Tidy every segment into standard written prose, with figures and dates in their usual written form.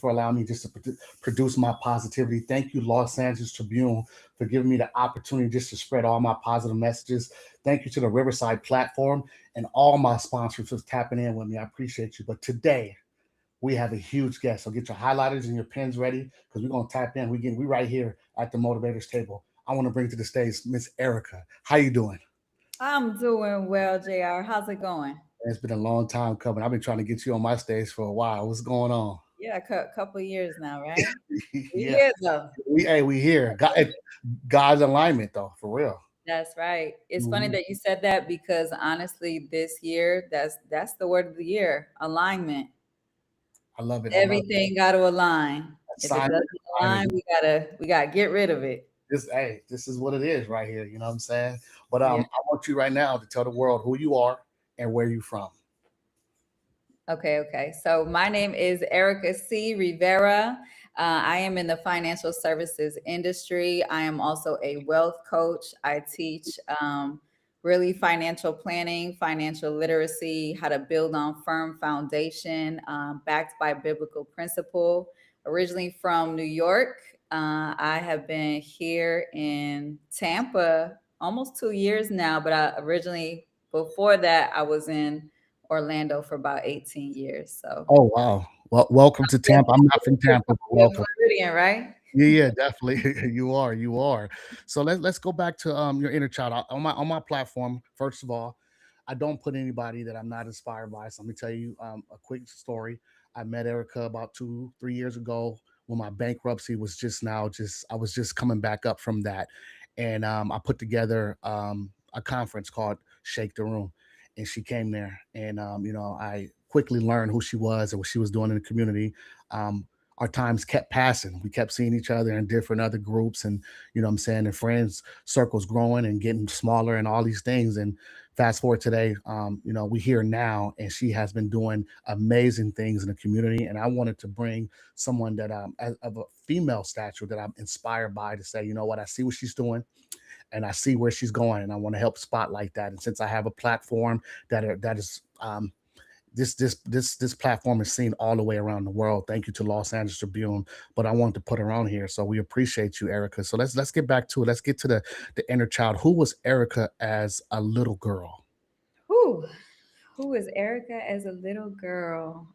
for allowing me just to produce my positivity. Thank you, Los Angeles Tribune, for giving me the opportunity just to spread all my positive messages. Thank you to the Riverside platform and all my sponsors for tapping in with me. I appreciate you. But today, we have a huge guest. So get your highlighters and your pens ready because we're gonna tap in. We right here at the motivators table. I want to bring to the stage Miss Erica. How you doing? I'm doing well, JR. How's it going? It's been a long time coming. I've been trying to get you on my stage for a while. What's going on? Yeah, couple years now, right? We Yeah, here though. we here. God's alignment though, for real. That's right. It's funny Mhm. that you said that because honestly, this year, that's the word of the year, alignment. I love it. I love it. Everything got to align. If it Assignment, doesn't alignment. align, we gotta get rid of it. This is what it is right here. You know what I'm saying? But Yeah. I want you right now to tell the world who you are and where you from. Okay. So my name is Erica C. Rivera. I am in the financial services industry. I am also a wealth coach. I teach really financial planning, financial literacy, how to build on firm foundation, backed by biblical principle. Originally from New York, I have been here in Tampa almost 2 years now, but originally before that, I was in Orlando for about 18 years. So Oh wow. Well, welcome to yeah, Tampa. I'm not from Tampa, but you're welcome. Floridian, right? Yeah, definitely. You are. So let's go back to your inner child. On my platform. First of all, I don't put anybody that I'm not inspired by. So let me tell you a quick story. I met Erica about 2 3 years ago when my bankruptcy was just I was just coming back up from that, and I put together a conference called Shake the Room, and she came there, and I quickly learned who she was and what she was doing in the community. Our times kept passing. We kept seeing each other in different other groups, and what I'm saying, and friends circles growing and getting smaller and all these things. And fast forward today, we here now, and she has been doing amazing things in the community. And I wanted to bring someone that of a female stature that I'm inspired by to say, you know what, I see what she's doing and I see where she's going, and I want to help spotlight that. And since I have a platform that is this platform is seen all the way around the world. Thank you to Los Angeles Tribune, but I wanted to put her on here, so we appreciate you, Erica. So let's get back to it. Let's get to the inner child. Who was Erica as a little girl? Who? Who was Erica as a little girl?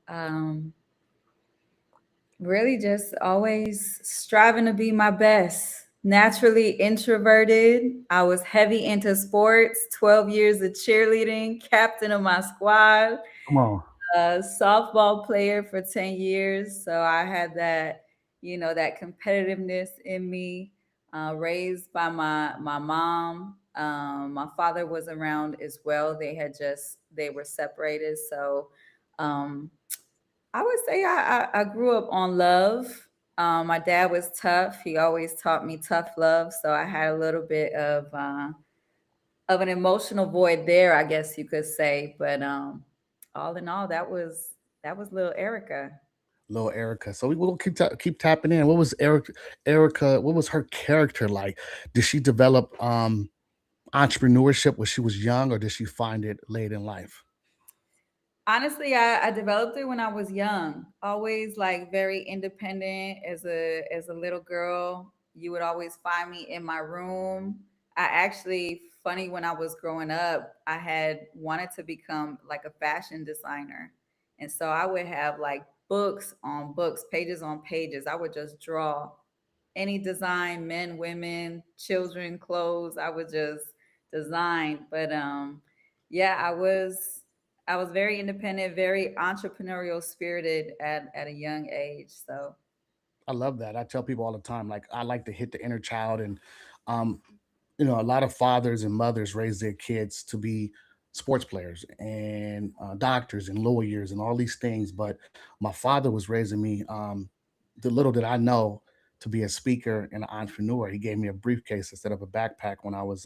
Really just always striving to be my best. Naturally introverted. I was heavy into sports, 12 years of cheerleading, captain of my squad, Come on. a softball player for 10 years. So I had that, that competitiveness in me, raised by my mom. My father was around as well. They were separated. So um, I would say I grew up on love. My dad was tough. He always taught me tough love. So I had a little bit of an emotional void there, I guess you could say. But all in all, that was little Erica. Little Erica. So we will keep tapping in. What was Erica? What was her character like? Did she develop entrepreneurship when she was young, or did she find it late in life? Honestly, I developed it when I was young. Always like very independent as a little girl. You would always find me in my room. I actually funny when I was growing up, I had wanted to become like a fashion designer. And so I would have like books on books, pages on pages. I would just draw any design, men, women, children, clothes. I would just design. But yeah, I was very independent, very entrepreneurial spirited at a young age. So I love that. I tell people all the time, like I like to hit the inner child, and um, a lot of fathers and mothers raise their kids to be sports players and doctors and lawyers and all these things. But my father was raising me, the little that I know, to be a speaker and an entrepreneur. He gave me a briefcase instead of a backpack when I was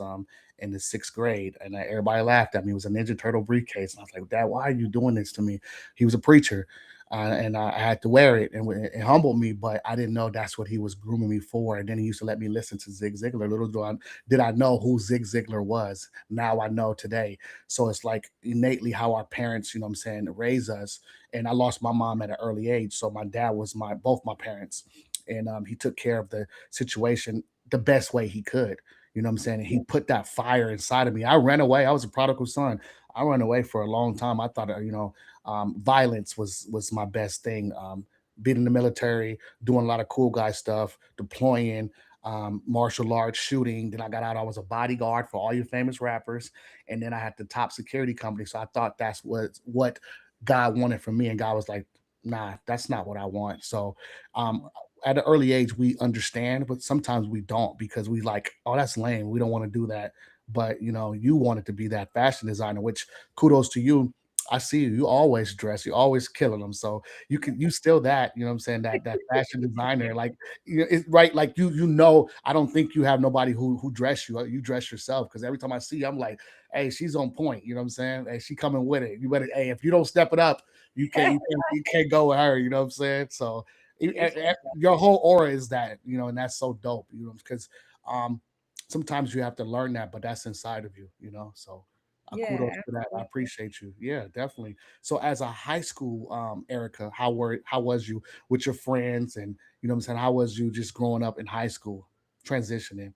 in the sixth grade, and everybody laughed at me. It was a Ninja Turtle briefcase, and I was like, "Dad, why are you doing this to me?" He was a preacher. and I had to wear it, and it humbled me. But I didn't know that's what he was grooming me for. And then he used to let me listen to Zig Ziglar. Did I know who Zig Ziglar was. Now I know today. So it's like innately how our parents, what I'm saying, raise us. And I lost my mom at an early age, so my dad was my both my parents, and he took care of the situation the best way he could. What I'm saying? And he put that fire inside of me. I ran away. I was a prodigal son. I ran away for a long time. I thought, violence was my best thing. Being in the military, doing a lot of cool guy stuff, deploying, martial arts, shooting. Then I got out. I was a bodyguard for all your famous rappers, and then I had the top security company. So I thought that's what God wanted from me, and God was like, "Nah, that's not what I want." So, um, at an early age, we understand, but sometimes we don't because we like, "Oh, that's lame. We don't want to do that." But you wanted to be that fashion designer, which kudos to you. I see you. You always dress. You always killing them. So you still that. You know what I'm saying? That fashion designer, like it's right. Like I don't think you have nobody who dress you. You dress yourself because every time I see you, I'm like, hey, she's on point. You know what I'm saying? Hey, she coming with it. You better. Hey, if you don't step it up, you can't go with her. You know what I'm saying? So your whole aura is that. And that's so dope. Because um, sometimes you have to learn that, but that's inside of you. So kudos Yeah, to that. I absolutely. appreciate you. Yeah, definitely. So as a high school, Erica, how was you with your friends, and what I'm saying, how was you just growing up in high school, transitioning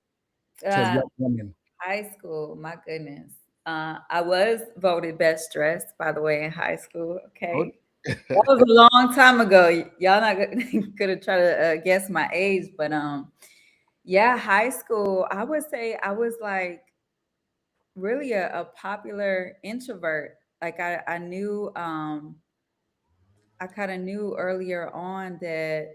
to a Uh, young woman? High school, my goodness. I was voted best dressed, by the way, in high school. Oh, Okay, that was a long time ago. Y'all not gonna try to guess my age, but yeah, high school. I would say I was like really a popular introvert. Like I knew, I kind of knew earlier on that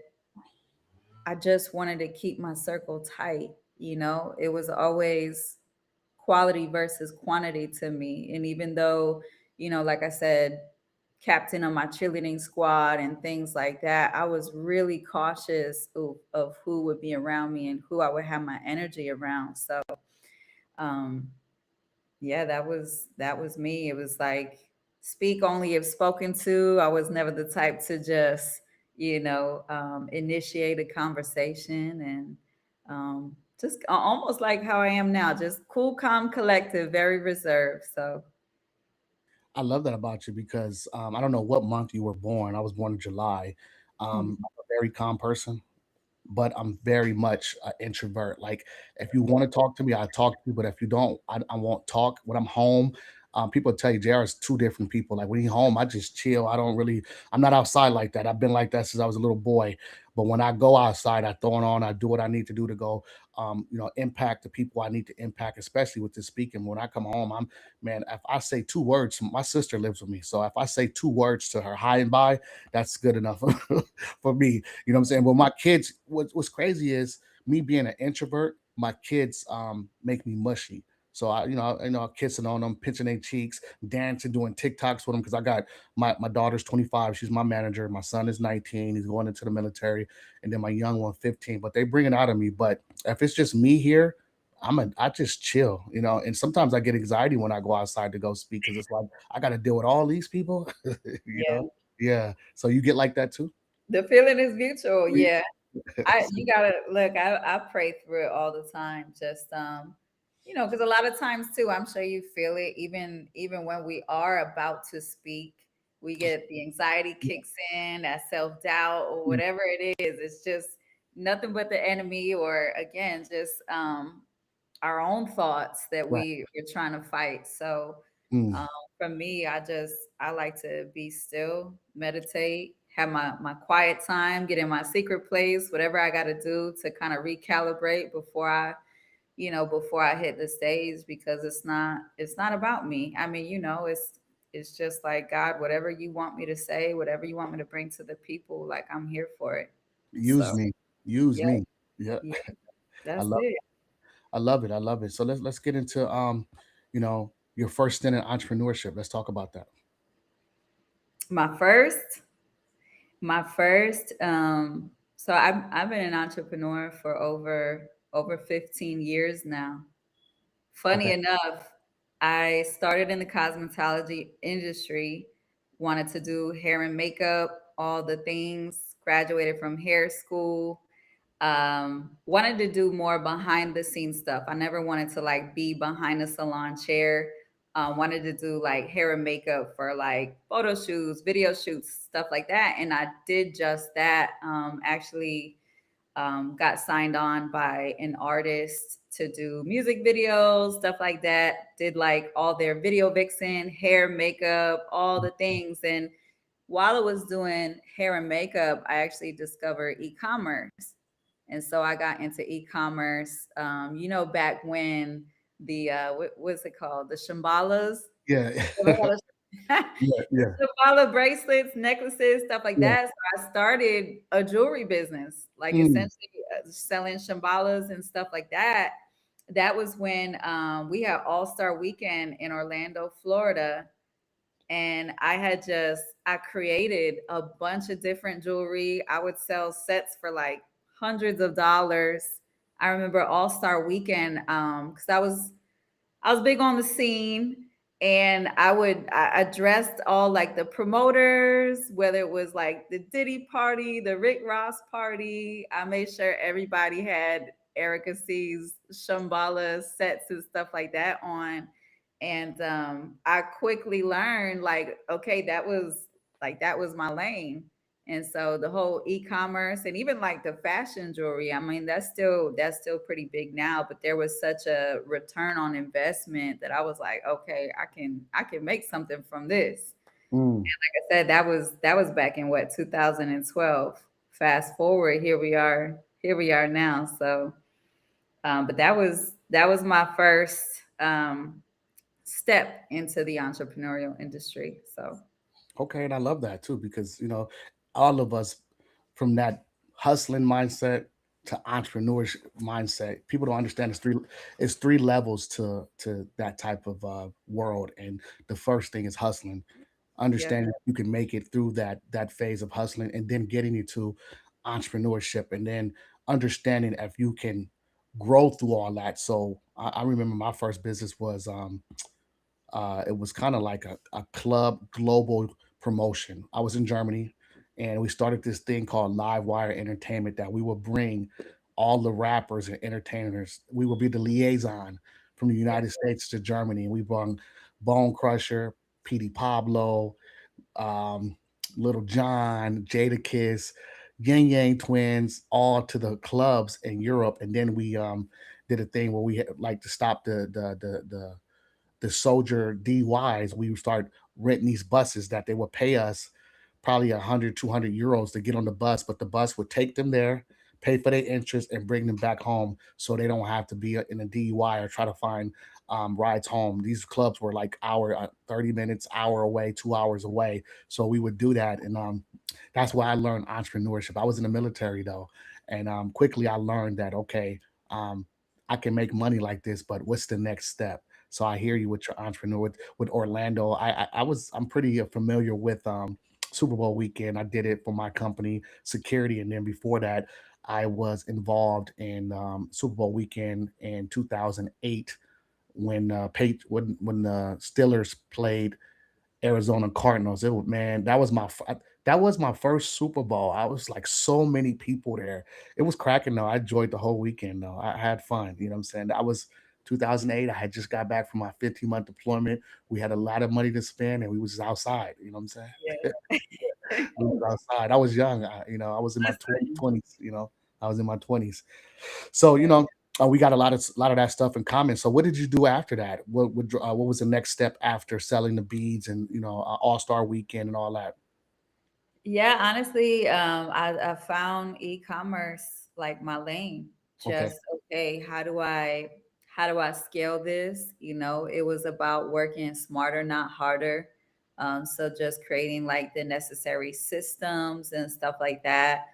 I just wanted to keep my circle tight. It was always quality versus quantity to me. And even though, like I said, captain of my cheerleading squad and things like that, I was really cautious of who would be around me and who I would have my energy around. So, um, yeah, that was me. It was like speak only if spoken to. I was never the type to just, initiate a conversation and just almost like how I am now, just cool, calm, collective, very reserved. So, I love that about you because I don't know what month you were born. I was born in July. mhm. I'm a very calm person, but I'm very much an introvert. Like, if you want to talk to me, I talk to you. But if you don't, I won't talk. When I'm home, people tell you JR is two different people. Like when he's home, I just chill. I'm not outside like that. I've been like that since I was a little boy. But when I go outside, I throw it on. I do what I need to do to go, impact the people I need to impact, especially with this speaking. When I come home, man. If I say two words, my sister lives with me, so if I say two words to her, hi and bye, that's good enough for me. You know what I'm saying? But my kids, what's crazy is me being an introvert. My kids make me mushy. So kissing on them, pinching their cheeks, dancing, doing TikToks with them because I got my daughter's 25. She's my manager. My son is 19. He's going into the military, and then my young one 15. But they bring it out of me. But if it's just me here, I just chill, and sometimes I get anxiety when I go outside to go speak because it's like I got to deal with all these people, you know. Yeah, Yeah. So you get like that too? the feeling is mutual. Yeah, you gotta look. I pray through it all the time. Just because a lot of times too, I'm sure you feel it. Even when we are about to speak, we get the anxiety kicks in, that self doubt or whatever it is. It's just nothing but the enemy, or again, just our own thoughts that Right. we're trying to fight. So Mm. um, for me, I like to be still, meditate, have my quiet time, get in my secret place, whatever I got to do to kind of recalibrate before I hit the stage, because it's not about me. I mean, it's just like, God, whatever you want me to say, whatever you want me to bring to the people, like I'm here for it. So Use me. Use yeah, me. Yeah. yeah, I that's love it. I love it. I love it. So let's get into your first stint in entrepreneurship. Let's talk about that. My first so I've been an entrepreneur for over 15 years now. Okay. Funny enough, I started in the cosmetology industry, wanted to do hair and makeup, all the things, graduated from hair school. Wanted to do more behind the scenes stuff. I never wanted to like be behind a salon chair. Wanted to do like hair and makeup for like photo shoots, video shoots, stuff like that. And I did just that. Actually, got signed on by an artist to do music videos, stuff like that. Did like all their video vixen, hair, makeup, all the things. And while I was doing hair and makeup, I actually discovered e-commerce. And so I got into e-commerce. Back when the what's it called? The Shambalas. Yeah. Ever heard of Yeah, yeah, Shambala bracelets, necklaces, stuff like yeah. that. So I started a jewelry business, like Mm, essentially selling Shambalas and stuff like that. That was when we had All Star Weekend in Orlando, Florida, and I created a bunch of different jewelry. I would sell sets for like hundreds of dollars. I remember All Star Weekend because I was big on the scene, and I dressed all like the promoters, whether it was like the Diddy party, the Rick Ross party. I made sure everybody had Erica C's Shambhala sets and stuff like that on. And I quickly learned like, okay, that was my lane. And so the whole e-commerce and even like the fashion jewelry, I mean, that's still pretty big now, but there was such a return on investment that I was like, okay, I can make something from this. mm. Like I said, that was back in what, 2012. Fast forward, here we are now. So but that was my first step into the entrepreneurial industry. So Okay, and I love that too because all of us from that hustling mindset to entrepreneurship mindset, people don't understand it's three levels to that type of world, and the first thing is hustling, yeah. understanding you can make it through that phase of hustling, and then getting into entrepreneurship, and then understanding if you can grow through all that. So I remember my first business was it was kind of like a club global promotion. I was in Germany, and we started this thing called Live Wire Entertainment that we would bring all the rappers and entertainers. We would be the liaison from the United States to Germany. And we brought Bone Crusher, Petey Pablo, um, Little John, Jada Kiss, Yang Yang Twins, all to the clubs in Europe. And then we did a thing where we had, like, to stop the soldier DUIs, we would start renting these buses that they would pay us probably 100, 200 euros to get on the bus, but the bus would take them there, pay for their interest, and bring them back home so they don't have to be in a DUI or try to find rides home. These clubs were like 30 minutes, hour away, 2 hours away. So we would do that. And that's why I learned entrepreneurship. I was in the military though. And quickly I learned that, okay, um, I can make money like this, but what's the next step? So I hear you with your entrepreneur with Orlando. I'm pretty familiar with Super Bowl weekend. I did it for my company, security, and then before that, I was involved in Super Bowl weekend in 2008 when when the Steelers played Arizona Cardinals. It was, man, that was my first Super Bowl. I was like so many people there. It was cracking though. I enjoyed the whole weekend though. I had fun. You know what I'm saying? That was 2008. I had just got back from my 15-month deployment. We had a lot of money to spend, and we was just outside. You know what I'm saying? Yeah. We was outside. I was young. I was in my Listen, 20s. I was in my 20s. So yeah. we got a lot of that stuff in common. So what did you do after that? What was the next step after selling the beads and All Star Weekend and all that? Yeah, honestly, I found e-commerce like my lane. Okay. Just okay, how do I scale this? It was about working smarter, not harder. So just creating like the necessary systems and stuff like that.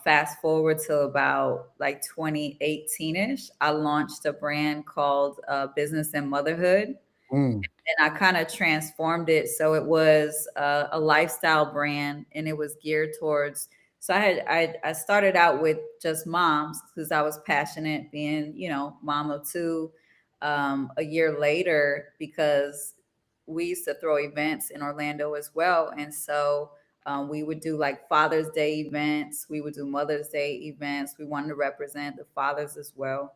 Fast forward to about like 2018-ish, I launched a brand called Business and Motherhood, Mm, and I kind of transformed it so it was a lifestyle brand, and it was geared towards. So I started out with just moms because I was passionate being mom of two. A year later, because we used to throw events in Orlando as well, and so We would do like Father's Day events. We would do Mother's Day events. We wanted to represent the fathers as well.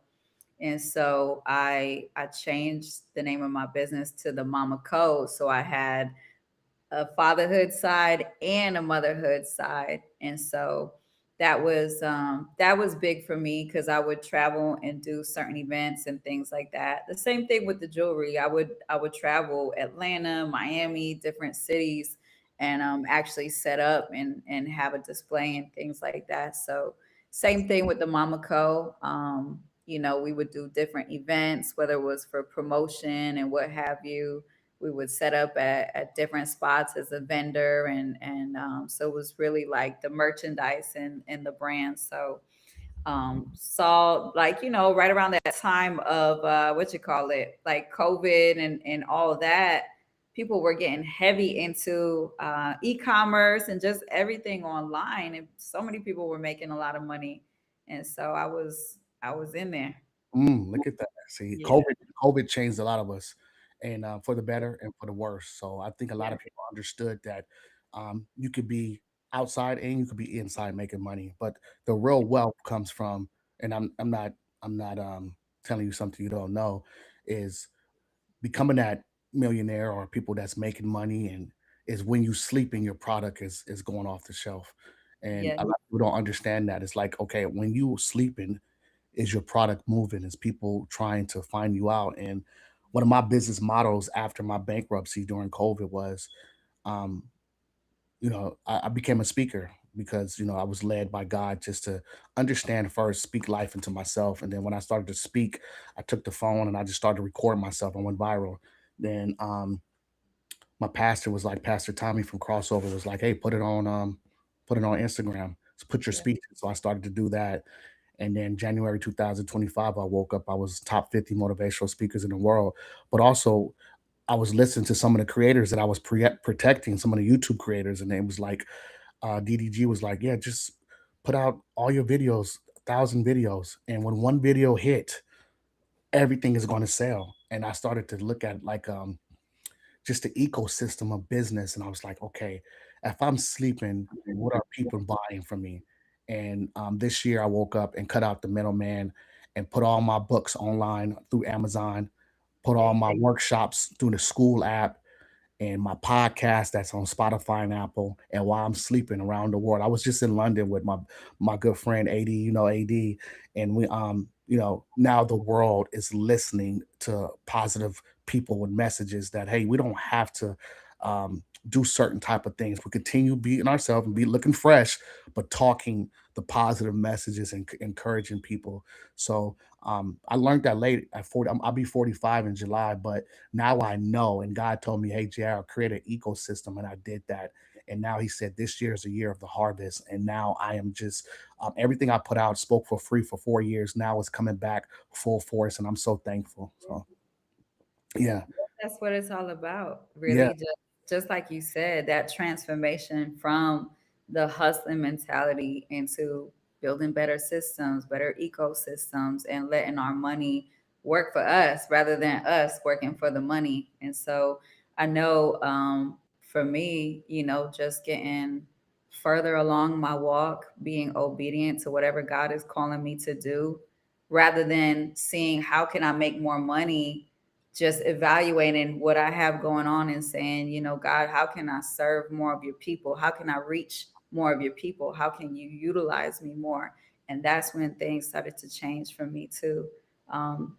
And so I changed the name of my business to the Mama Code. So I had a fatherhood side and a motherhood side. And so that was big for me because I would travel and do certain events and things like that. The same thing with the jewelry. I would travel Atlanta, Miami, different cities, and actually set up and have a display and things like that. So same thing with the Mama Co. You know, we would do different events, whether it was for promotion and what have you. We would set up at different spots as a vendor, and so it was really like the merchandise and the brand. So saw, like, you know, right around that time of what you call it, like COVID and all of that, people were getting heavy into e-commerce and just everything online, and so many people were making a lot of money, and so I was in there. Look at that. See, Yeah, COVID changed a lot of us, and for the better and for the worse. So I think a lot yeah, of people understood that you could be outside and you could be inside making money, but the real wealth comes from, and I'm not telling you something you don't know, is becoming that millionaire or people that's making money, and is when you sleep and your product is going off the shelf. And yeah, a lot of people don't understand that. It's like, okay, when you sleeping, is your product moving? Is people trying to find you out? And one of my business models after my bankruptcy during COVID was, um, I became a speaker because, I was led by God just to understand first, speak life into myself. And then when I started to speak, I took the phone and I just started recording myself. I went viral. Then my pastor was like, Pastor Tommy from Crossover was like, hey, put it on Instagram. So put your yeah. speech. So I started to do that. And then January 2025, I woke up, I was top 50 motivational speakers in the world. But also, I was listening to some of the creators that I was protecting, some of the YouTube creators, and it was like, DDG was like, yeah, just put out all your videos, 1,000 videos. And when one video hit, everything is going to sell. And I started to look at like just the ecosystem of business. And I was like, okay, if I'm sleeping, what are people buying from me? And this year I woke up and cut out the middleman and put all my books online through Amazon, put all my workshops through the school app, and my podcast that's on Spotify and Apple. And while I'm sleeping around the world, I was just in London with my good friend AD, AD, and we now the world is listening to positive people with messages that, hey, we don't have to do certain type of things. We continue being ourselves and be looking fresh, but talking the positive messages and encouraging people. So I learned that late at 40. I'll be 45 in July, but now I know, and God told me, "Hey, JR, create an ecosystem," and I did that. And now He said, "This year is a year of the harvest." And now I am just everything I put out, spoke for free for 4 years. Now it's coming back full force, and I'm so thankful. So yeah, That's what it's all about, yeah, really. Just like you said, that transformation from the hustling mentality into building better systems, better ecosystems, and letting our money work for us rather than us working for the money. And so I know, for me, you know, just getting further along my walk, being obedient to whatever God is calling me to do, rather than seeing how can I make more money, just evaluating what I have going on and saying, you know, God, how can I serve more of your people? How can I reach more of your people? How can you utilize me more? And that's when things started to change for me too.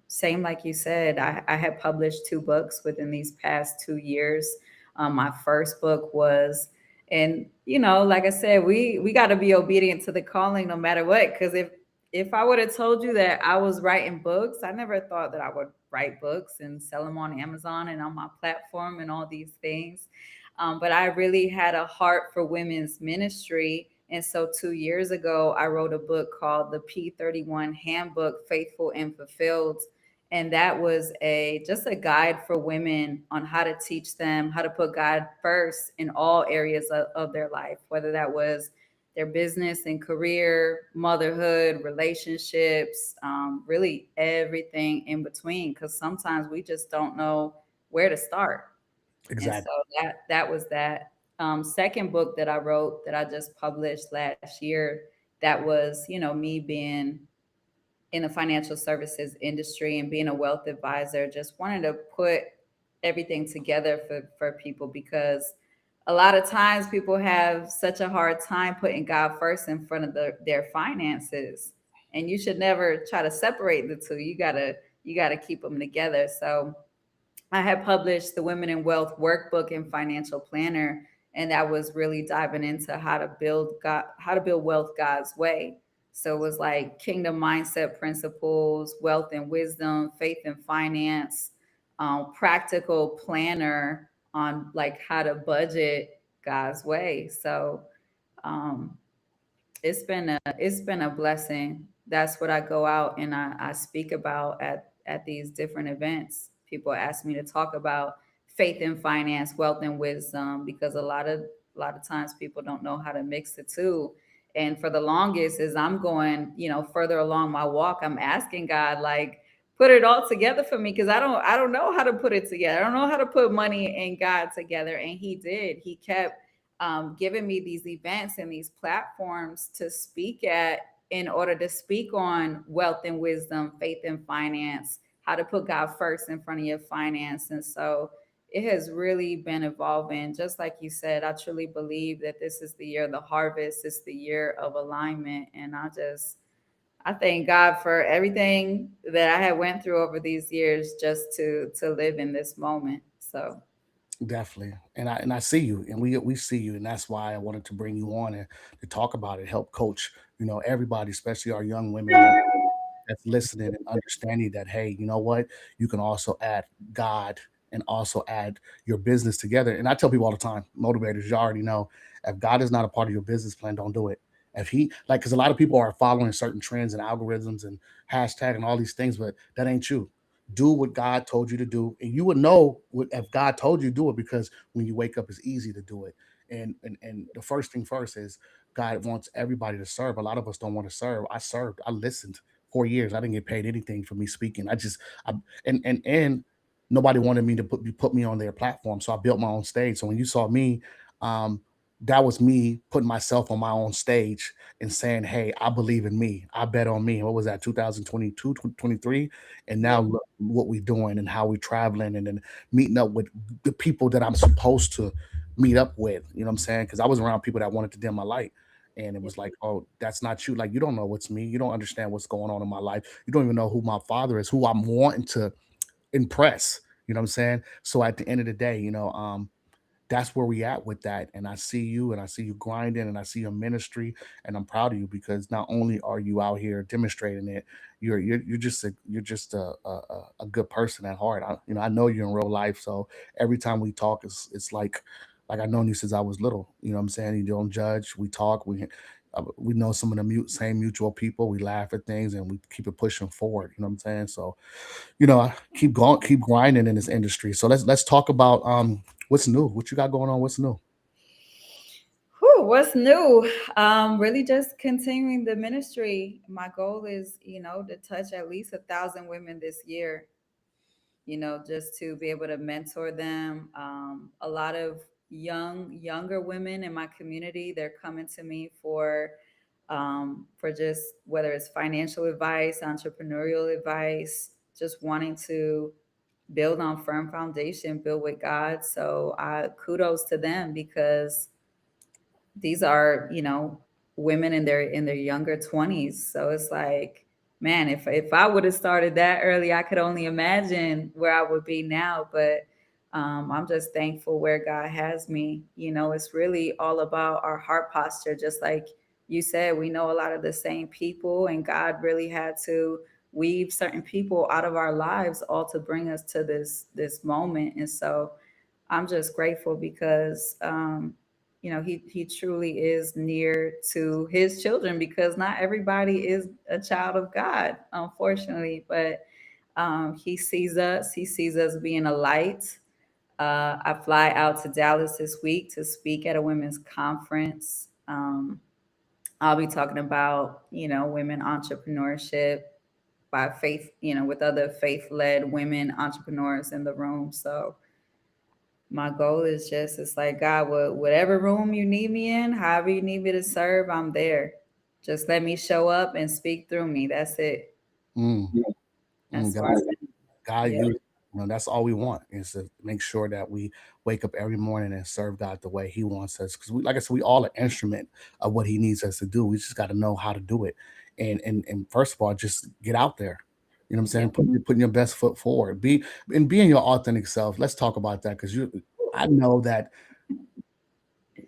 Same like you said, I had published two books within these past 2 years. My first book was, and you know, like I said, we got to be obedient to the calling no matter what. Because if I would have told you that I was writing books, I never thought that I would write books and sell them on Amazon and on my platform and all these things. But I really had a heart for women's ministry. And so 2 years ago, I wrote a book called The P31 Handbook, Faithful and Fulfilled. And that was a just a guide for women on how to teach them how to put God first in all areas of their life, whether that was their business and career, motherhood, relationships, really everything in between. Because sometimes we just don't know where to start, and so exactly. that was that. second book that I wrote that I just published last year, that was, me being in the financial services industry and being a wealth advisor, just wanted to put everything together for people, because a lot of times people have such a hard time putting God first in front of their finances. And you should never try to separate the two. You gotta keep them together. So I had published the Women in Wealth Workbook and Financial Planner, and that was really diving into how to build wealth God's way. So it was like kingdom mindset principles, wealth and wisdom, faith and finance, practical planner on like how to budget God's way. So um, it's been a blessing. That's what I go out and I speak about at these different events. People ask me to talk about faith and finance, wealth and wisdom, because a lot of times people don't know how to mix the two. And for the longest, as I'm going, further along my walk, I'm asking God, like, put it all together for me, because I don't know how to put it together. I don't know how to put money and God together. And He did. He kept giving me these events and these platforms to speak at, in order to speak on wealth and wisdom, faith and finance, how to put God first in front of your finance. And so it has really been evolving. Just like you said, I truly believe that this is the year of the harvest, it's the year of alignment. And I thank God for everything that I had went through over these years just to live in this moment. So Definitely. And I see you, and we see you, and that's why I wanted to bring you on and to talk about it, help coach, everybody, especially our young women that's listening and understanding that, hey, you know what, you can also add God and also add your business together. And I tell people all the time, motivators, you already know, if God is not a part of your business plan, don't do it. If he like, because a lot of people are following certain trends and algorithms and hashtag and all these things, but that ain't you. Do what God told you to do, and you would know if God told you to do it, because when you wake up, it's easy to do it. And the first thing first is, God wants everybody to serve. A lot of us don't want to serve. I served. I listened 4 years. I didn't get paid anything for me speaking. I and nobody wanted me to put me on their platform, so I built my own stage. So when you saw me, um, that was me putting myself on my own stage and saying, "Hey, I believe in me. I bet on me." What was that? 2022, 23, and now yeah. look what we're doing and how we're traveling and then meeting up with the people that I'm supposed to meet up with. You know what I'm saying? Because I was around people that wanted to dim my light. And it Yeah. was like, oh, that's not you. Like, you don't know what's me. You don't understand what's going on in my life. You don't even know who my father is, who I'm wanting to impress. You know what I'm saying? So at the end of the day, that's where we at with that. And I see you, and I see you grinding, and I see your ministry, and I'm proud of you, because not only are you out here demonstrating it, you're just a good person at heart. I know you in real life, so every time we talk, it's like I've known you since I was little. You know what I'm saying? You don't judge. We talk. We know some of the same mutual people. We laugh at things, and we keep it pushing forward. You know what I'm saying? So, keep going, keep grinding in this industry. So let's talk about what's new. What you got going on? What's new? Whew, what's new? Really just continuing the ministry. My goal is, to touch at least 1,000 women this year, just to be able to mentor them. A lot of younger women in my community, they're coming to me for just whether it's financial advice, entrepreneurial advice, just wanting to build on firm foundation, build with God. So I kudos to them, because these are, women in their younger 20s. So it's like, man, if I would have started that early, I could only imagine where I would be now. But I'm just thankful where God has me. It's really all about our heart posture. Just like you said, we know a lot of the same people, and God really had to weave certain people out of our lives, all to bring us to this moment. And so I'm just grateful, because he truly is near to his children, because not everybody is a child of God, unfortunately. But he sees us. He sees us being a light. I fly out to Dallas this week to speak at a women's conference. I'll be talking about women entrepreneurship by faith, with other faith led women entrepreneurs in the room. So My goal is just, it's like, God, whatever room you need me in, however you need me to serve, I'm there. Just let me show up and speak through me. That's it. Mm, That's God, what I said. God, Yeah. that's all we want is to make sure that we wake up every morning and serve God the way He wants us. Because like I said, we all an instrument of what He needs us to do. We just got to know how to do it. And first of all, just get out there. You know what I'm saying? Yep. Putting your best foot forward. Being your authentic self. Let's talk about that because I know that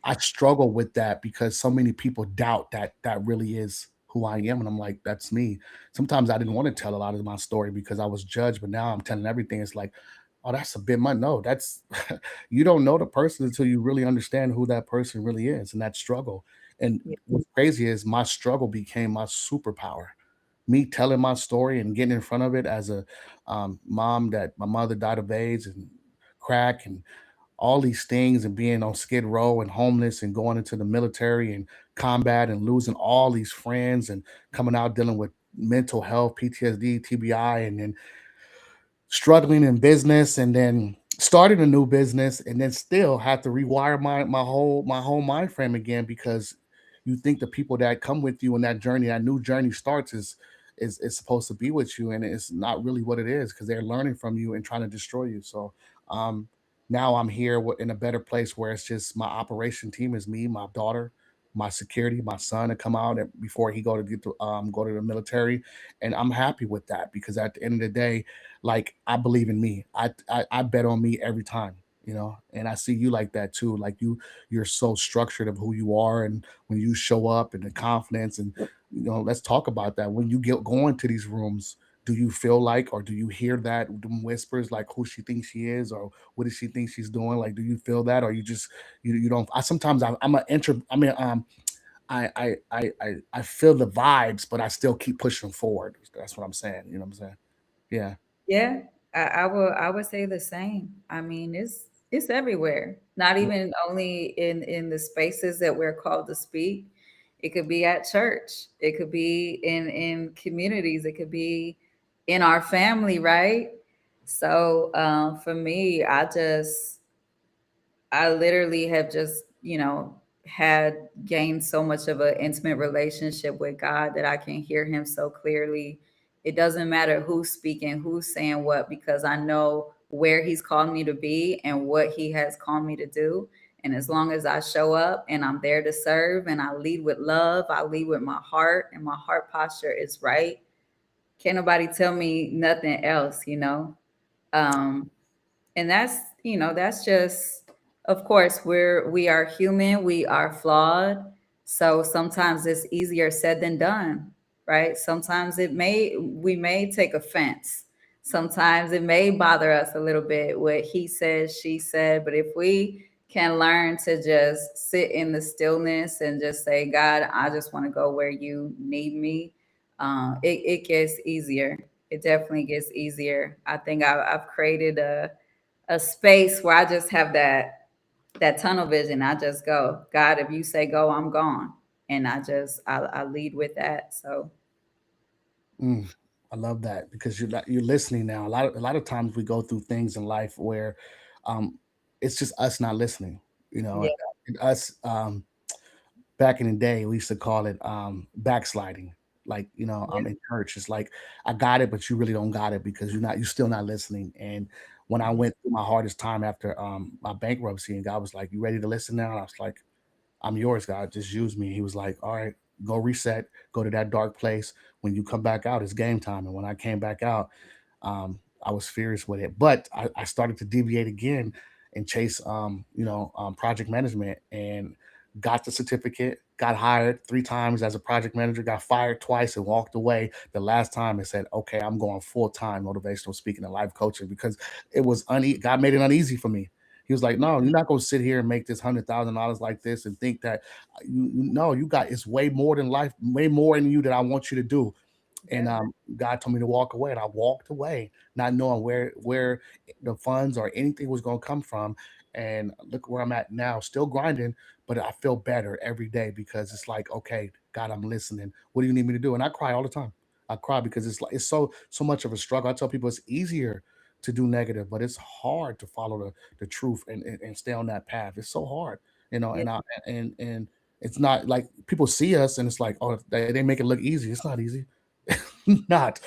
I struggle with that because so many people doubt that that really is who I am. And I'm like, that's me. Sometimes I didn't want to tell a lot of my story because I was judged, but now I'm telling everything. It's like, oh, that's a bit much. No, that's you don't know the person until you really understand who that person really is and that struggle. And Yeah. what's crazy is my struggle became my superpower. Me telling my story and getting in front of it as a mom that my mother died of AIDS and crack and all these things and being on Skid Row and homeless and going into the military and combat and losing all these friends and coming out dealing with mental health, PTSD, TBI, and then struggling in business and then starting a new business and then still have to rewire my whole mind frame again because you think the people that come with you in that journey, that new journey starts is supposed to be with you and it's not really what it is because they're learning from you and trying to destroy you. So um now I'm here in a better place where it's just my operation team is me, my daughter, my security, my son to come out before he go to the military, and I'm happy with that because at the end of the day, like I believe in me. I bet on me every time, and I see you like that too. Like you're so structured of who you are, and when you show up and the confidence, and let's talk about that. When you get going to these rooms, do you feel like, or do you hear that them whispers like who she thinks she is, or what does she think she's doing? Like, do you feel that, or you just you don't? I sometimes I'm an intro. I mean, I feel the vibes, but I still keep pushing forward. That's what I'm saying. You know what I'm saying? Yeah. Yeah. I would say the same. I mean, it's everywhere. Not even only in the spaces that we're called to speak. It could be at church. It could be in communities. It could be in our family, right? So for me, I literally have just, had gained so much of an intimate relationship with God that I can hear him so clearly. It doesn't matter who's speaking, who's saying what, because I know where he's called me to be and what he has called me to do. And as long as I show up and I'm there to serve and I lead with love, I lead with my heart, and my heart posture is right, can't nobody tell me nothing else. Um, and that's just, of course, we are human, we are flawed, so sometimes it's easier said than done, right? Sometimes we may take offense, sometimes it may bother us a little bit what he said, she said, but if we can learn to just sit in the stillness and just say, God, I just want to go where you need me, it gets easier. It definitely gets easier. I think I've created a space where I just have that tunnel vision. I just go, God, if you say go, I'm gone, and I lead with that. So Mm, I love that because you're listening now. A lot of times we go through things in life where um, it's just us not listening. You know, yeah, and us back in the day we used to call it backsliding. Like I'm in church. It's like I got it, but you really don't got it because you're still not listening. And when I yeah, went through my hardest time after my bankruptcy, and God was like, "You ready to listen now?" And I was like, I'm yours, God. Just use me. He was like, all right, go reset, go to that dark place. When you come back out, it's game time. And when I came back out, I was furious with it. But I started to deviate again and chase, project management and got the certificate, got hired 3 times as a project manager, got fired twice and walked away. The last time I said, okay, I'm going full time motivational speaking and life coaching because it was God made it uneasy for me. He was like, "No, you're not gonna sit here and make this $100,000 like this and think that no, you got it's way more than life, way more in you that I want you to do." And yeah. God told me to walk away, and I walked away, not knowing where the funds or anything was gonna come from. And look where I'm at now, still grinding, but I feel better every day because it's like, okay, God, I'm listening. What do you need me to do? And I cry all the time. I cry because it's like it's so much of a struggle. I tell people it's easier to do negative, but it's hard to follow the truth and stay on that path. It's so hard, Yeah. and it's not like people see us and it's like, oh, they make it look easy. It's not easy. Not.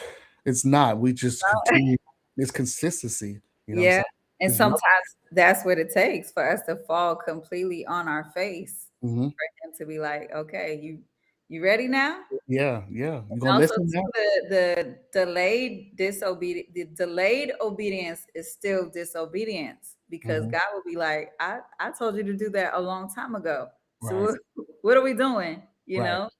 It's not. We just continue. It's consistency. You know what I'm Yeah. saying? And There's no. sometimes that's what it takes for us to fall completely on our face Mhm. for him to be like, okay, you ready now? Yeah, yeah. You And gonna also listen now? too, the delayed obedience is still disobedience because Mhm. God will be like, I told you to do that a long time ago. So Right, what are we doing? You right. know?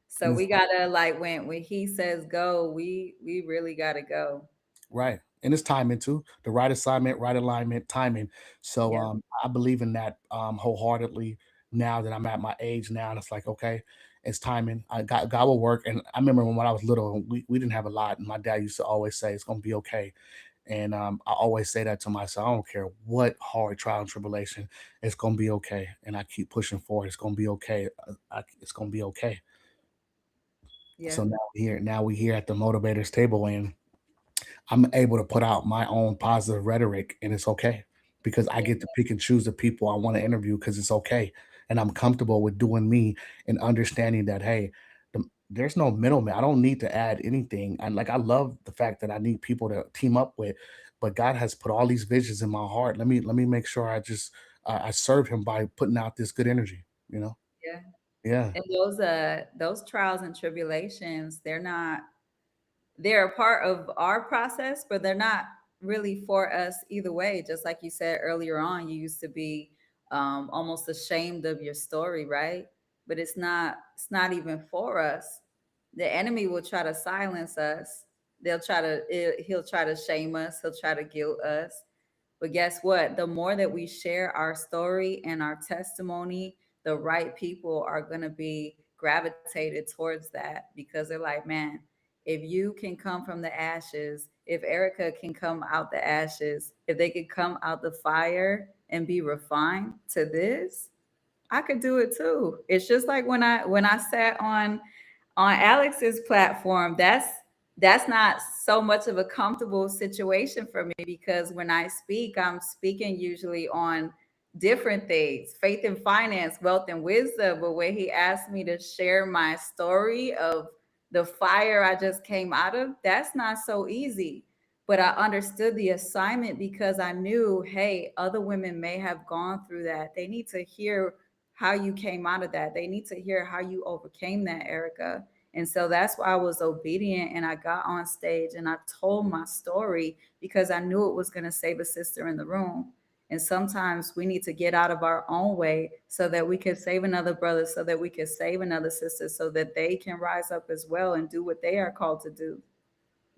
So And it's we gotta like when he says go, we really gotta go. right. And it's timing too. The right assignment, right alignment, timing. So Yeah. I believe in that wholeheartedly now that I'm at my age now. And it's like, okay, it's timing. God will work. And I remember when I was little, we didn't have a lot. And my dad used to always say, it's gonna be okay. And I always say that to myself. I don't care what hard trial and tribulation, it's gonna be okay. And I keep pushing forward. It's gonna be okay. It's gonna be okay. Yeah. So now we here at the motivators table, and I'm able to put out my own positive rhetoric, and it's okay because I Yeah. get to pick and choose the people I want to interview because it's okay, and I'm comfortable with doing me and understanding that hey, there's no middleman. I don't need to add anything. And like I love the fact that I need people to team up with, but God has put all these visions in my heart. Let me make sure I serve Him by putting out this good energy. You know? Yeah. Yeah. And those trials and tribulations, they're a part of our process, but they're not really for us either way. Just like you said earlier on, you used to be almost ashamed of your story, right? But it's not even for us. The enemy will try to silence us. He'll try to shame us. He'll try to guilt us. But guess what? The more that we share our story and our testimony, the right people are going to be gravitated towards that because they're like, man, if you can come from the ashes, if Erica can come out the ashes, if they could come out the fire and be refined to this, I could do it too. It's just like when I sat on Alex's platform, that's not so much of a comfortable situation for me because when I speak, I'm speaking usually on different things, faith and finance, wealth and wisdom. But when he asked me to share my story of the fire I just came out of, that's not so easy. But I understood the assignment because I knew, hey, other women may have gone through that. They need to hear how you came out of that. They need to hear how you overcame that, Erica. And so that's why I was obedient and I got on stage and I told my story because I knew it was going to save a sister in the room. And sometimes we need to get out of our own way so that we can save another brother, so that we can save another sister, so that they can rise up as well and do what they are called to do.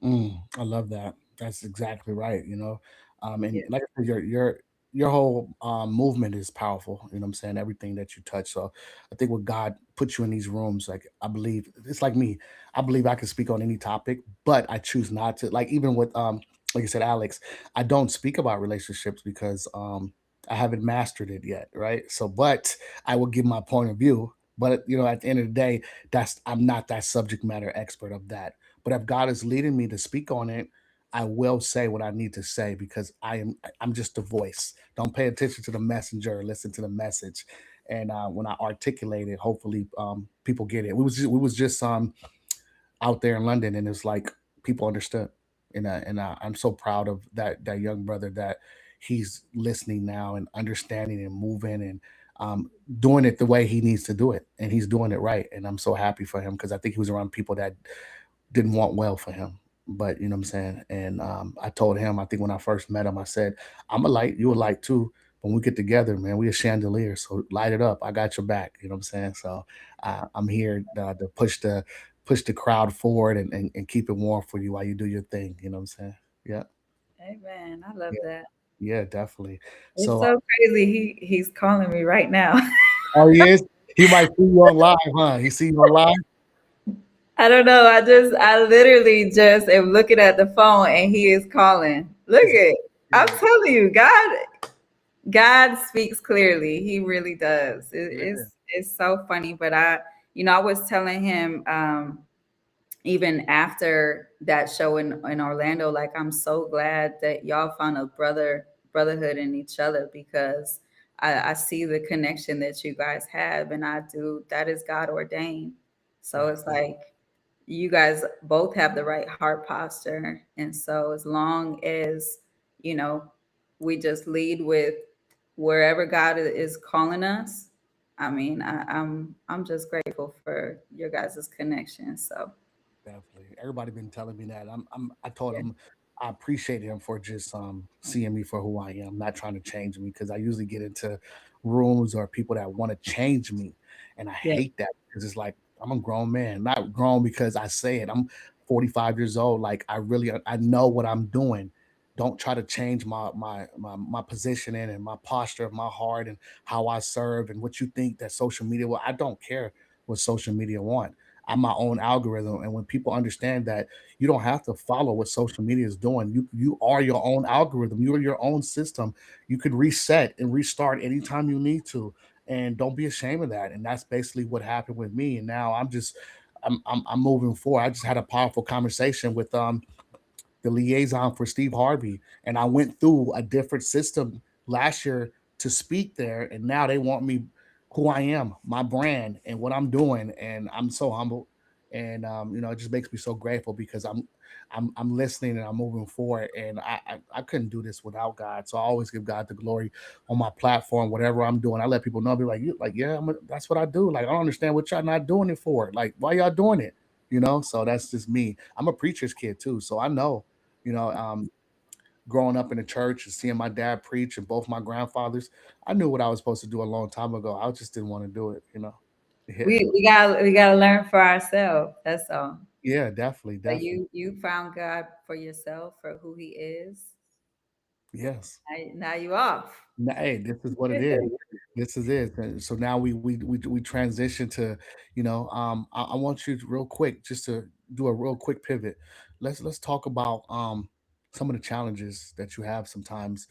I love that. That's exactly right. Yeah. And like I said, your whole movement is powerful. You know what I'm saying? Everything that you touch. So I think when God puts you in these rooms, like I believe it's like me. I believe I can speak on any topic, but I choose not to. Like even with like you said, Alex, I don't speak about relationships because I haven't mastered it yet, right? So, but I will give my point of view. But at the end of the day, that's I'm not that subject matter expert of that, but if God is leading me to speak on it, I will say what I need to say because I'm just a voice. Don't pay attention to the messenger, listen to the message. And when I articulate it, hopefully people get it. We was just out there in London, and it's like people understood. And I'm so proud of that young brother that he's listening now and understanding and moving and doing it the way he needs to do it, and he's doing it right. And I'm so happy for him because I think he was around people that didn't want well for him. But you know what I'm saying? And I told him, I think when I first met him, I said, I'm a light, you a light too. When we get together, man, we a chandelier. So light it up. I got your back. You know what I'm saying? So I'm here to push the crowd forward and keep it warm for you while you do your thing. You know what I'm saying? Yeah. Amen. I love Yeah. that. Yeah, definitely. It's So so crazy. He's calling me right now. oh he is? He might see you on live, huh? He see you on live? I don't know. I literally just am looking at the phone and he is calling. Look Is at, I'm yeah, telling you, God speaks clearly. He really does. yeah. It's so funny. But I was telling him, even after that show in Orlando, like I'm so glad that y'all found a brotherhood in each other, because I see the connection that you guys have, and I do, that is God ordained. So Right. it's like you guys both have the right heart posture. And so as long as, you know, we just lead with wherever God is calling us, I mean, I'm just grateful for your guys' connection. So Definitely. Everybody been telling me that. I told yeah. him I appreciate him for just seeing me for who I am, not trying to change me, because I usually get into rooms or people that want to change me. And I Yeah. hate that because it's like I'm a grown man. Not grown because I say it. I'm 45 years old. Like I know what I'm doing. Don't try to change my positioning and my posture of my heart and how I serve and what you think that social media will. I don't care what social media want. I'm my own algorithm. And when people understand that you don't have to follow what social media is doing, you are your own algorithm. You are your own system. You could reset and restart anytime you need to. And don't be ashamed of that. And that's basically what happened with me. And now I'm moving forward. I just had a powerful conversation with the liaison for Steve Harvey, and I went through a different system last year to speak there, and now they want me who I am, my brand, and what I'm doing, and I'm so humbled, and it just makes me so grateful because I'm listening and I'm moving forward, and I couldn't do this without God, so I always give God the glory on my platform, whatever I'm doing. I let people know, be like, you like, yeah, that's what I do. Like, I don't understand what y'all not doing it for. Like, why y'all doing it? So that's just me. I'm a preacher's kid too, so I know you know, growing up in the church and seeing my dad preach and both my grandfathers, I knew what I was supposed to do a long time ago. I just didn't want to do it. Yeah, We gotta learn for ourselves. That's all. yeah, definitely, But definitely. you found God for yourself for who He is. Yes. Now you off. Hey, this is what it is. This is it. And so now we transition to, I want you to real quick just to do a real quick pivot. Let's talk about some of the challenges that you have sometimes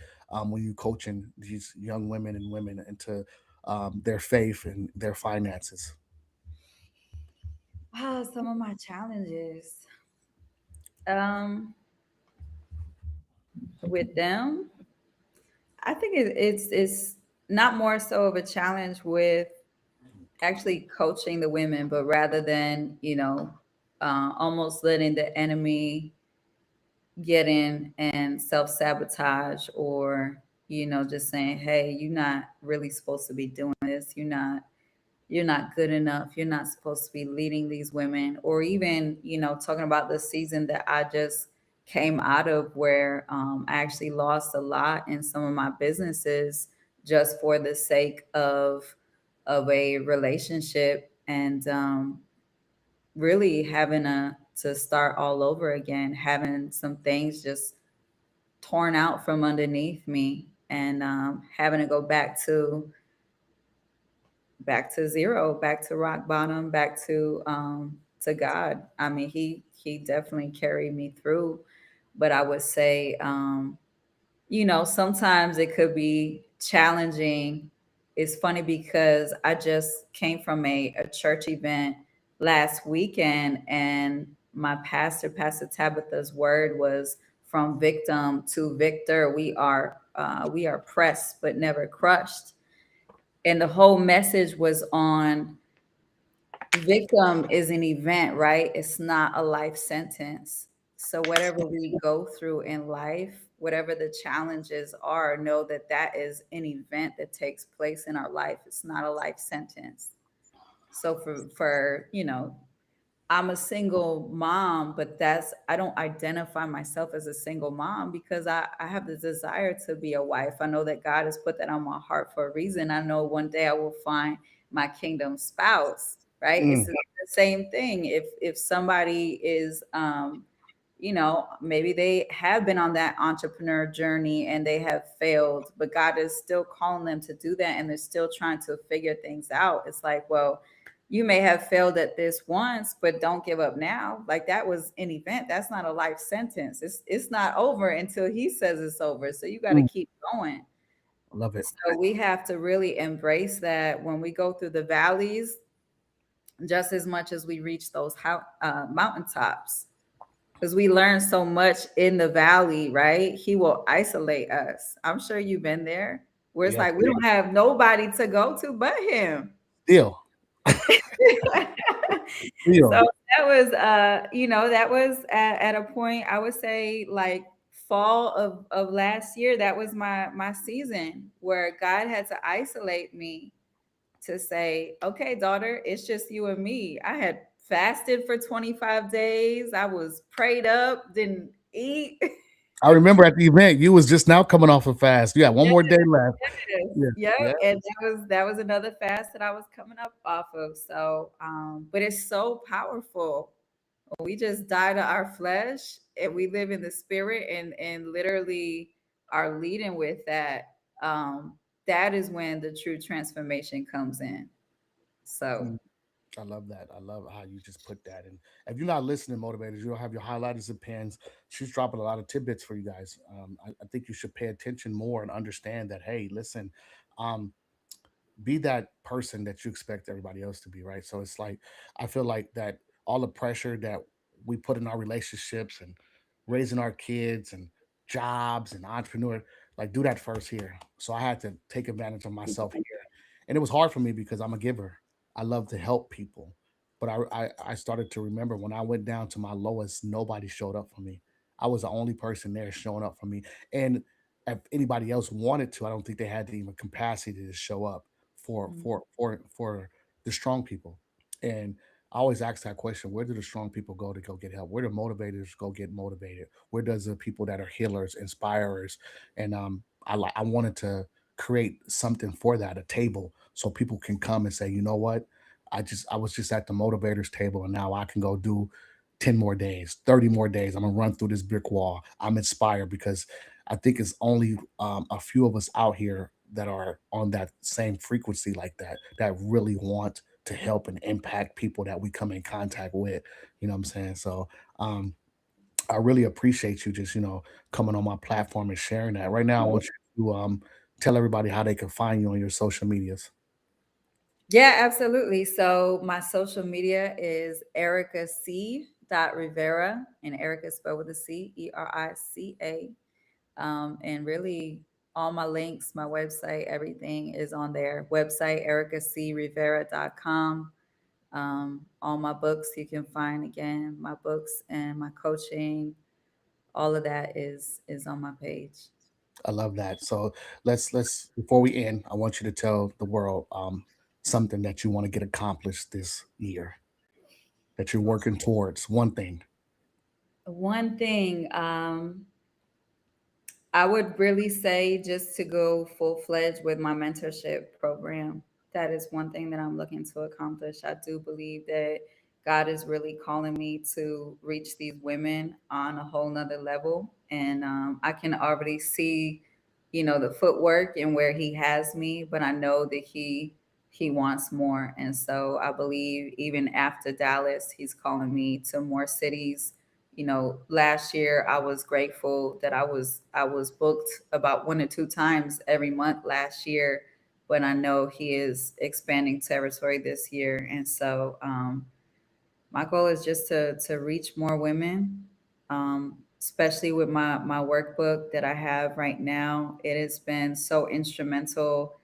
when you coaching these young women and women into their faith and their finances. Some of my challenges. Um, with them, I think it's not more so of a challenge with actually coaching the women, but rather than, almost letting the enemy get in and self sabotage, or, just saying, hey, you're not really supposed to be doing this. You're not good enough. You're not supposed to be leading these women. Or even, talking about the season that I just came out of, where I actually lost a lot in some of my businesses just for the sake of a relationship, and really having to start all over again, having some things just torn out from underneath me, and having to go back to zero, back to rock bottom, back to God. I mean, he definitely carried me through, but I would say, sometimes it could be challenging. It's funny because I just came from a church event last weekend, and my Pastor Tabitha's word was, from victim to victor, we are pressed but never crushed. And the whole message was on, victim is an event, right? It's not a life sentence. So whatever we go through in life, whatever the challenges are, know that that is an event that takes place in our life. It's not a life sentence. So for I'm a single mom, but I don't identify myself as a single mom, because I have the desire to be a wife. I know that God has put that on my heart for a reason. I know one day I will find my kingdom spouse, right? It's Mm, the same thing. If somebody is maybe they have been on that entrepreneur journey and they have failed, but God is still calling them to do that, and they're still trying to figure things out. It's like, well, you may have failed at this once, but don't give up now. Like, that was an event. That's not a life sentence. It's not over until He says it's over. So you got to mm, keep going. love it. So we have to really embrace that when we go through the valleys, just as much as we reach those mountaintops. Because we learn so much in the valley, right? He will isolate us. I'm sure you've been there, where it's Yes, like we don't have nobody to go to but him. still, So still. that was that was at a point, I would say, like fall of last year. That was my season where God had to isolate me to say, okay, daughter, it's just you and me. I had fasted for 25 days. I was prayed up, didn't eat. I remember at the event, you was just now coming off a fast. You had one Yes, more day left. yes, Yeah, yep. yeah. And that was another fast that I was coming up off of. So, but it's so powerful. We just die to our flesh and we live in the spirit, and literally are leading with that. Um, that is when the true transformation comes in. So Mm. I love that. I love how you just put that. And if you're not listening, motivators, you don't have your highlighters and pens. She's dropping a lot of tidbits for you guys. I think you should pay attention more and understand that. Hey, listen, um, be that person that you expect everybody else to be, right? So it's like I feel like that all the pressure that we put in our relationships and raising our kids and jobs and entrepreneur, like do that first here. So I had to take advantage of myself here, and it was hard for me because I'm a giver. I love to help people, but I started to remember when I went down to my lowest, nobody showed up for me. I was the only person there showing up for me, and if anybody else wanted to, I don't think they had the even capacity to show up for the strong people. And I always ask that question: where do the strong people go to go get help? Where do motivators go get motivated? Where does the people that are healers, inspirers, and I wanted to create something for that, a table, so people can come and say, you know what, I was just at the motivators table, and now I can go do 10 more days, 30 more days. I'm gonna run through this brick wall. I'm inspired because I think it's only a few of us out here that are on that same frequency like that, that really want to help and impact people that we come in contact with. You know what I'm saying? So um, I really appreciate you just, coming on my platform and sharing that. Right now, I want you to tell everybody how they can find you on your social medias. yeah, absolutely. So my social media is Erica C. Rivera, and Erica spelled with a C, Erica. And really, all my links, my website, everything is on there. Website, ericacrivera.com. All my books you can find, again, my books and my coaching, all of that is on my page. I love that. So let's before we end, I want you to tell the world something that you want to get accomplished this year, that you're working towards. One thing. One thing, I would really say just to go full fledged with my mentorship program. That is one thing that I'm looking to accomplish. I do believe that God is really calling me to reach these women on a whole nother level. And I can already see, the footwork and where He has me, but I know that He wants more. And so I believe even after Dallas, He's calling me to more cities. Last year I was grateful that I was booked about 1 or 2 times every month last year, but I know He is expanding territory this year. And so my goal is just to reach more women, especially with my workbook that I have right now. It has been so instrumental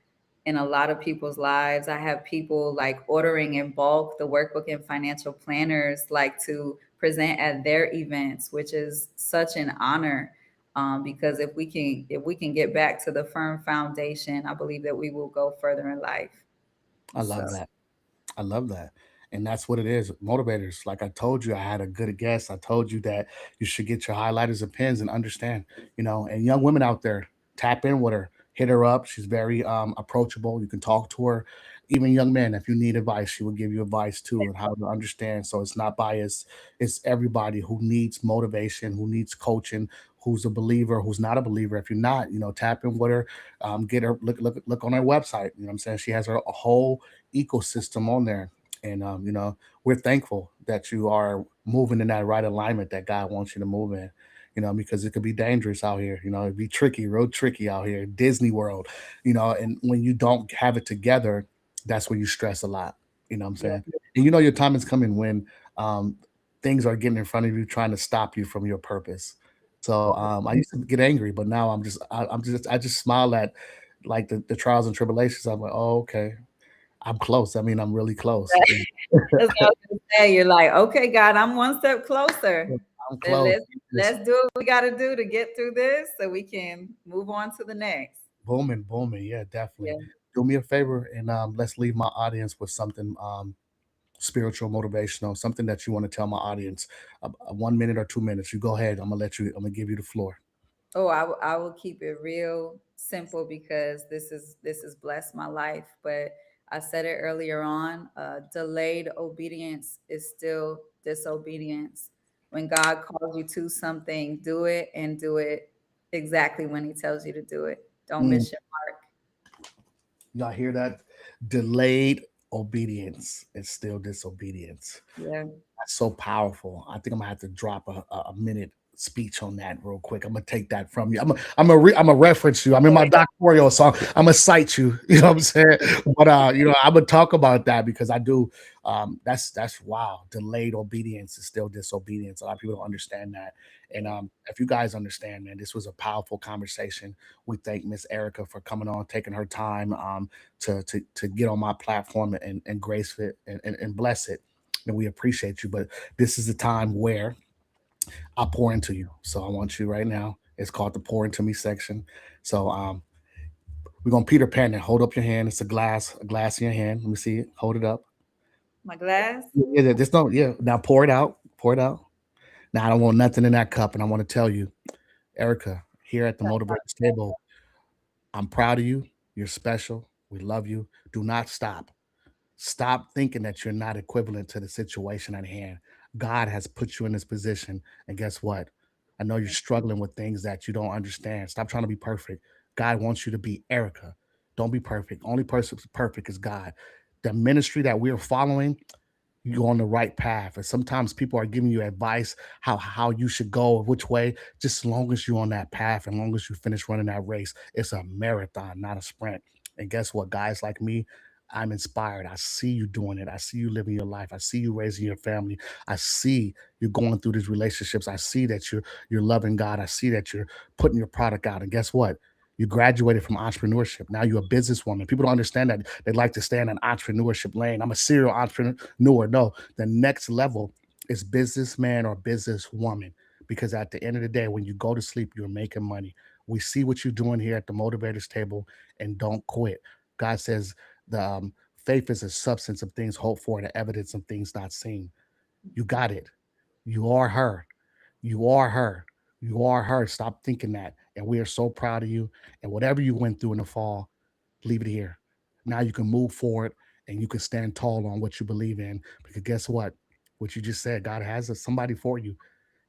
in a lot of people's lives. I have people like ordering in bulk the workbook and financial planners, like to present at their events, which is such an honor. Because if we can get back to the firm foundation, I believe that we will go further in life. I So love that. I love that. And that's what it is. Motivators. Like I told you, I had a good guess. I told you that you should get your highlighters and pens and understand, and young women out there, tap in with her, hit her up. She's very approachable. You can talk to her. Even young men, if you need advice, she will give you advice too and how to understand. So it's not biased. It's everybody who needs motivation, who needs coaching, who's a believer, who's not a believer. If you're not, tap in with her, get her look on her website. You know what I'm saying? She has her a whole ecosystem on there. And we're thankful that you are moving in that right alignment that God wants you to move in. Because it could be dangerous out here. It'd be tricky, real tricky out here, Disney World. And when you don't have it together, that's when you stress a lot. You know what I'm yeah, saying? And you know your time is coming when um, things are getting in front of you, trying to stop you from your purpose. So I used to get angry, but now I just smile at like the trials and tribulations. I'm like, oh, okay, I'm close. I mean, I'm really close. That's what I was gonna say. You're like, okay, God, I'm one step closer. I'm Then close. Just let's do what we got to do to get through this, so we can move on to the next. booming, booming. Yeah, definitely. Yeah. Do me a favor and let's leave my audience with something spiritual, motivational, something that you want to tell my audience. 1 minute or 2 minutes. You go ahead. I'm gonna let you. I'm gonna give you the floor. Oh, I will keep it real simple because this is blessed my life. But I said it earlier on. Delayed obedience is still disobedience. When God calls you to something, do it and do it exactly when He tells you to do it. Don't Mm, miss your mark. y'all hear that? Delayed obedience is still disobedience. Yeah. That's so powerful. I think I'm gonna have to drop a minute speech on that real quick. I'm gonna take that from you. I'm gonna reference you. I'm in my doctoral, so I'm gonna cite you. You know what I'm saying? But I'm gonna talk about that because I do. That's wow. Delayed obedience is still disobedience. A lot of people don't understand that. And if you guys understand, man, this was a powerful conversation. We thank Miss Erica for coming on, taking her time to get on my platform and grace it and bless it, and we appreciate you. But this is the time where I pour into you. So I want you right now. It's called the pour into me section. So we're gonna Peter Pan and hold up your hand. It's a glass in your hand. Let me see it. Hold it up. My glass. Yeah, there's no yeah. Now pour it out. Pour it out. Now I don't want nothing in that cup, and I want to tell you, Erica, here at the Motivators Table, I'm proud of you. You're special. We love you. Do not stop. Stop thinking that you're not equivalent to the situation at hand. God has put you in this position. And guess what? I know you're struggling with things that you don't understand. Stop trying to be perfect. God wants you to be Erica. Don't be perfect. Only person who's perfect is God. The ministry that we're following, you're on the right path. And sometimes people are giving you advice how you should go, which way, just as long as you're on that path and long as you finish running that race. It's a marathon, not a sprint. And guess what, guys like me, I'm inspired. I see you doing it. I see you living your life. I see you raising your family. I see you going through these relationships. I see that you're loving God. I see that you're putting your product out. And guess what? You graduated from entrepreneurship. Now you're a businesswoman. People don't understand that. They like to stay in an entrepreneurship lane. I'm a serial entrepreneur. No, the next level is businessman or businesswoman. Because at the end of the day, when you go to sleep, you're making money. We see what you're doing here at the Motivators Table, and don't quit. God says the faith is a substance of things hoped for, the evidence of things not seen. You got it. You are her. You are her. You are her. Stop thinking that. And we are so proud of you. And whatever you went through in the fall, leave it here. Now you can move forward and you can stand tall on what you believe in. Because guess what? What you just said, God has somebody for you.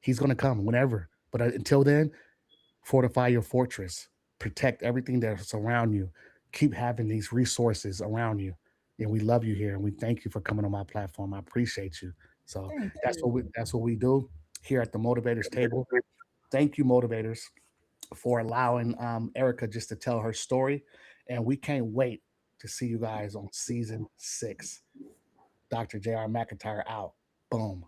He's going to come whenever. But until then, fortify your fortress, protect everything that's around you, keep having these resources around you. And we love you here and we thank you for coming on my platform. I appreciate you. So Thank that's you. what we do here at the Motivators Table. Thank you, motivators, for allowing Erica just to tell her story. And we can't wait to see you guys on season 6. Dr. J.R. McIntyre out. Boom.